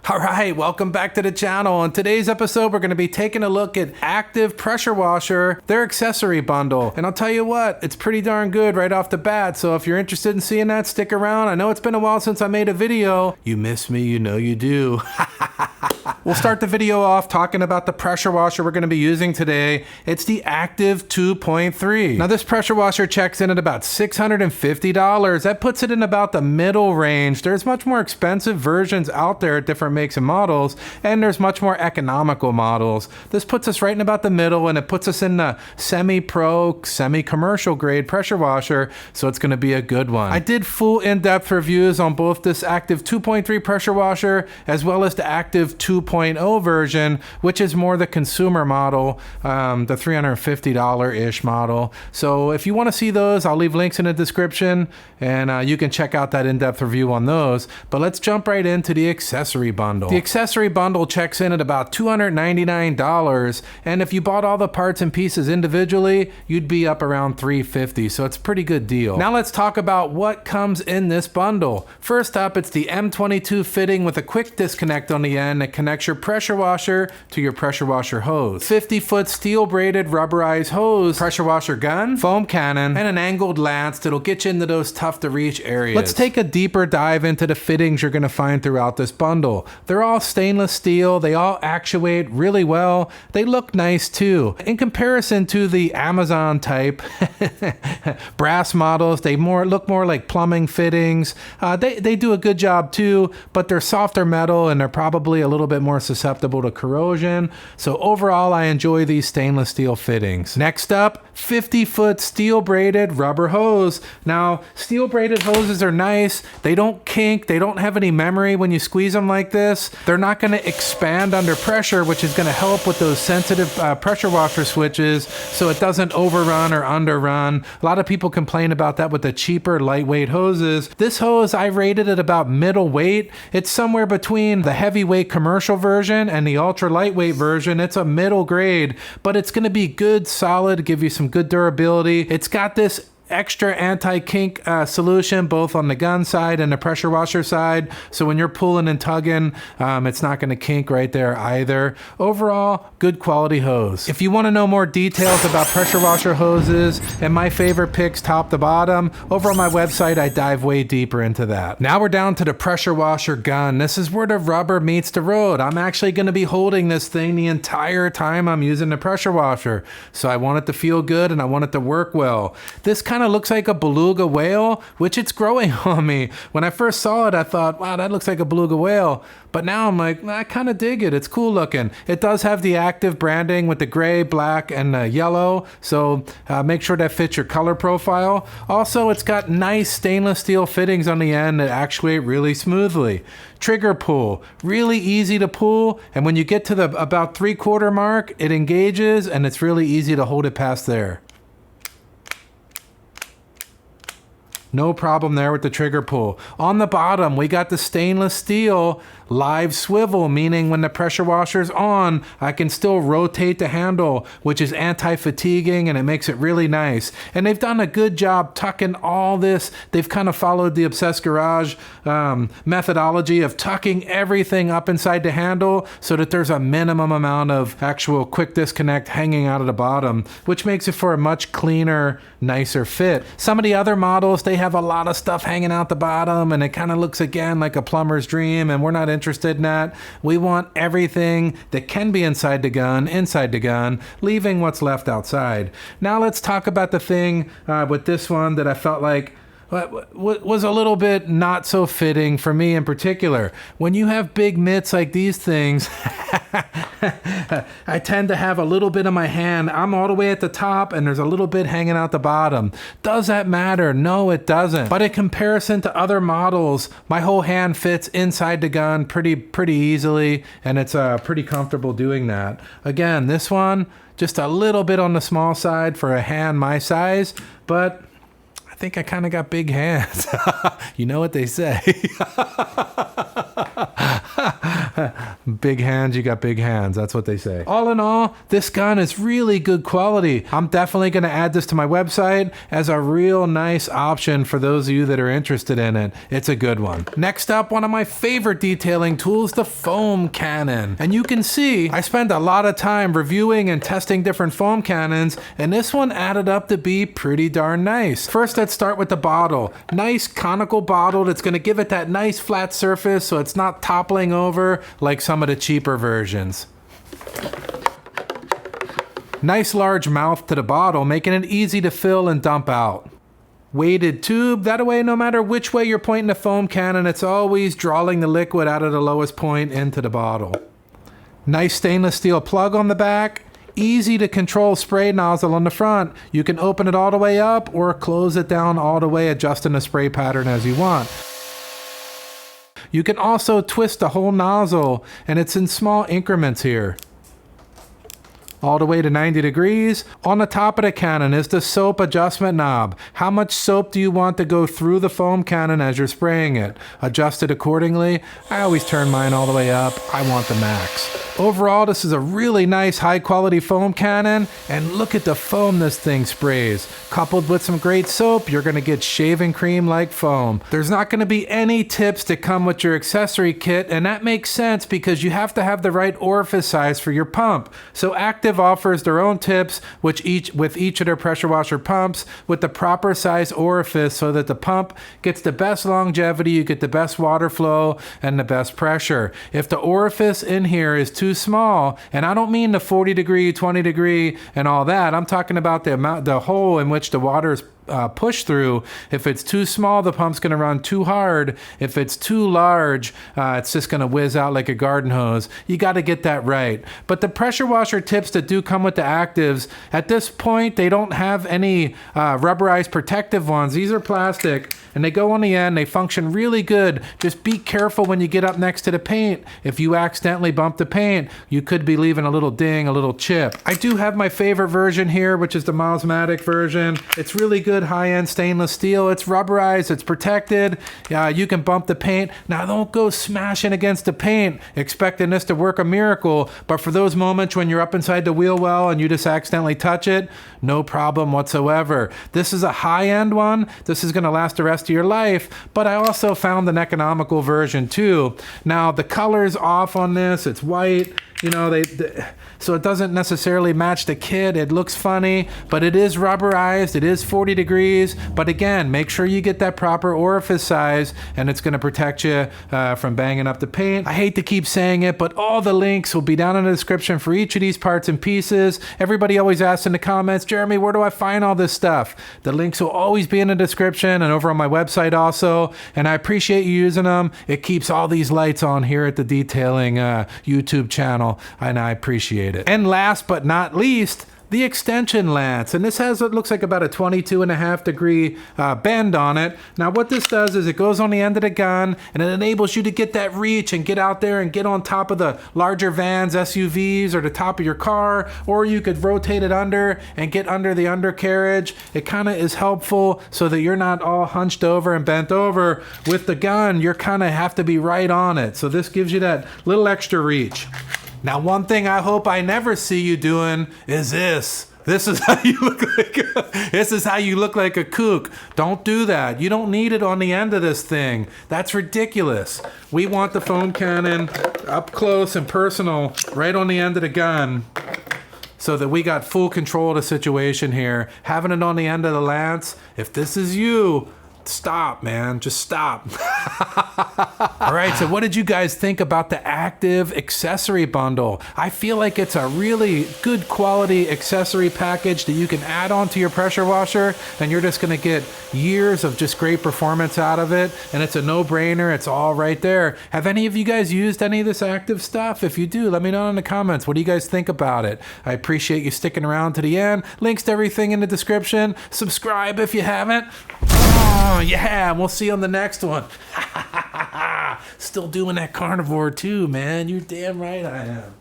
All right, welcome back to the channel. In today's episode, we're going to be taking a look at Active Pressure Washer, their accessory bundle. And I'll tell you what, it's pretty darn good right off the bat. So if you're interested in seeing that, stick around. I know it's been a while since I made a video. You miss me, you know you do. We'll start the video off talking about the pressure washer we're going to be using today. It's the Active 2.3. Now this pressure washer checks in at about $650. That puts it in about the middle range. There's much more expensive versions out there at different makes and models, and there's much more economical models. This puts us right in about the middle, and it puts us in the semi-pro, semi-commercial grade pressure washer, so it's going to be a good one. I did full in-depth reviews on both this Active 2.3 pressure washer as well as the Active 2.0 version, which is more the consumer model, the $350-ish model. So if you want to see those, I'll leave links in the description, and you can check out that in-depth review on those. But let's jump right into the accessory bundle. The accessory bundle checks in at about $299, and if you bought all the parts and pieces individually, you'd be up around $350, so it's a pretty good deal. Now let's talk about what comes in this bundle. First up, it's the M22 fitting with a quick disconnect on the end that connects your pressure washer to your pressure washer hose. 50-foot steel braided rubberized hose, pressure washer gun, foam cannon, and an angled lance that'll get you into those tough to reach areas. Let's take a deeper dive into the fittings you're going to find throughout this bundle. They're all stainless steel. They all actuate really well. They look nice too. In comparison to the Amazon type brass models, they look more like plumbing fittings. They do a good job too, but they're softer metal and they're probably a little bit more susceptible to corrosion. So overall, I enjoy these stainless steel fittings. Next up, 50-foot steel braided rubber hose. Now, steel braided hoses are nice. They don't kink. They don't have any memory when you squeeze them like this. They're not going to expand under pressure, which is going to help with those sensitive pressure washer switches so it doesn't overrun or underrun. A lot of people complain about that with the cheaper lightweight hoses. This hose, I rated it about middle weight. It's somewhere between the heavyweight commercial version and the ultra lightweight version. It's a middle grade, but it's going to be good, solid, give you some good durability. It's got this extra anti-kink solution both on the gun side and the pressure washer side, so when you're pulling and tugging, it's not going to kink right there either. Overall, good quality hose. If you want to know more details about pressure washer hoses and my favorite picks top to bottom, over on my website I dive way deeper into that. Now we're down to the pressure washer gun. This is where the rubber meets the road. I'm actually going to be holding this thing the entire time I'm using the pressure washer, so I want it to feel good and I want it to work well. This kind of looks like a beluga whale, which it's growing on me. When I first saw it, I thought, wow, that looks like a beluga whale. But now I'm like, I kind of dig it. It's cool looking. It does have the active branding with the gray, black, and yellow. So make sure that fits your color profile. Also, it's got nice stainless steel fittings on the end that actuate really smoothly. Trigger pull, really easy to pull. And when you get to the about 3/4 mark, it engages and it's really easy to hold it past there. No problem there with the trigger pull. On the bottom, we got the stainless steel live swivel, meaning when the pressure washer's on, I can still rotate the handle, which is anti-fatiguing and it makes it really nice. And they've done a good job tucking all this. They've kind of followed the Obsessed Garage methodology of tucking everything up inside the handle so that there's a minimum amount of actual quick disconnect hanging out of the bottom, which makes it for a much cleaner, nicer fit. Some of the other models, they have a lot of stuff hanging out the bottom and it kind of looks again like a plumber's dream, and we're not interested in that. We want everything that can be inside the gun, leaving what's left outside. Now let's talk about the thing with this one that I felt like was a little bit not so fitting for me in particular. When you have big mitts like these things, I tend to have a little bit of my hand. I'm all the way at the top and there's a little bit hanging out the bottom. Does that matter? No, it doesn't. But in comparison to other models, my whole hand fits inside the gun pretty easily, and it's pretty comfortable doing that. Again, this one, just a little bit on the small side for a hand my size, but I think I kind of got big hands. You know what they say. Big hands, you got big hands. That's what they say. All in all, this gun is really good quality. I'm definitely going to add this to my website as a real nice option for those of you that are interested in it. It's a good one. Next up, one of my favorite detailing tools, the foam cannon. And you can see I spend a lot of time reviewing and testing different foam cannons, and this one added up to be pretty darn nice. First, let's start with the bottle. Nice conical bottle that's going to give it that nice flat surface so it's not toppling over like some of the cheaper versions. Nice large mouth to the bottle, making it easy to fill and dump out. Weighted tube, that way no matter which way you're pointing the foam cannon, it's always drawing the liquid out of the lowest point into the bottle. Nice stainless steel plug on the back. Easy to control spray nozzle on the front. You can open it all the way up or close it down all the way, adjusting the spray pattern as you want. You can also twist the whole nozzle, and it's in small increments here. All the way to 90 degrees. On the top of the cannon is the soap adjustment knob. How much soap do you want to go through the foam cannon as you're spraying it? Adjust it accordingly. I always turn mine all the way up. I want the max. Overall, this is a really nice high quality foam cannon, and look at the foam this thing sprays. Coupled with some great soap, you're gonna get shaving cream like foam. There's not gonna be any tips that come with your accessory kit, and that makes sense because you have to have the right orifice size for your pump. So Active offers their own tips with each of their pressure washer pumps with the proper size orifice so that the pump gets the best longevity, you get the best water flow and the best pressure. If the orifice in here is too small, and I don't mean the 40 degree, 20 degree and all that, I'm talking about the hole in which the water is push through. If it's too small, the pump's going to run too hard. If it's too large, it's just going to whiz out like a garden hose. You got to get that right. But the pressure washer tips that do come with the Actives, at this point, they don't have any rubberized protective ones. These are plastic, and they go on the end. They function really good. Just be careful when you get up next to the paint. If you accidentally bump the paint, you could be leaving a little ding, a little chip. I do have my favorite version here, which is the Milesmatic version. It's really good. High-end stainless steel. It's rubberized, it's protected. You can bump the paint. Now don't go smashing against the paint expecting this to work a miracle, but for those moments when you're up inside the wheel well and you just accidentally touch it, no problem whatsoever. This is a high-end one. This is going to last the rest of your life, but I also found an economical version too. Now the color's off on this. It's white. You know, so it doesn't necessarily match the kit. It looks funny, but it is rubberized. It is 40 degrees. But again, make sure you get that proper orifice size, and it's going to protect you from banging up the paint. I hate to keep saying it, but all the links will be down in the description for each of these parts and pieces. Everybody always asks in the comments, Jeremy, where do I find all this stuff? The links will always be in the description and over on my website also. And I appreciate you using them. It keeps all these lights on here at the Detailing YouTube channel, and I appreciate it. And last but not least, the extension lance, and this has what looks like about a 22.5 degree bend on it. Now what this does is it goes on the end of the gun, and it enables you to get that reach and get out there and get on top of the larger vans, SUVs, or the top of your car, or you could rotate it under and get under the undercarriage. It kind of is helpful so that you're not all hunched over and bent over. With the gun, you're kind of have to be right on it, so this gives you that little extra reach. Now, one thing I hope I never see you doing is this. This is how you look like a kook. Don't do that. You don't need it on the end of this thing. That's ridiculous. We want the foam cannon up close and personal, right on the end of the gun, so that we got full control of the situation here. Having it on the end of the lance, if this is you, stop, man. Just stop. All right, so what did you guys think about the Active accessory bundle? I feel like it's a really good quality accessory package that you can add on to your pressure washer, and you're just gonna get years of just great performance out of it, and it's a no-brainer. It's all right there. Have any of you guys used any of this Active stuff? If you do, let me know in the comments. What do you guys think about it? I appreciate you sticking around to the end. Links to everything in the description. Subscribe if you haven't. Oh, yeah, we'll see you on the next one. Still doing that carnivore too, man. You're damn right I am.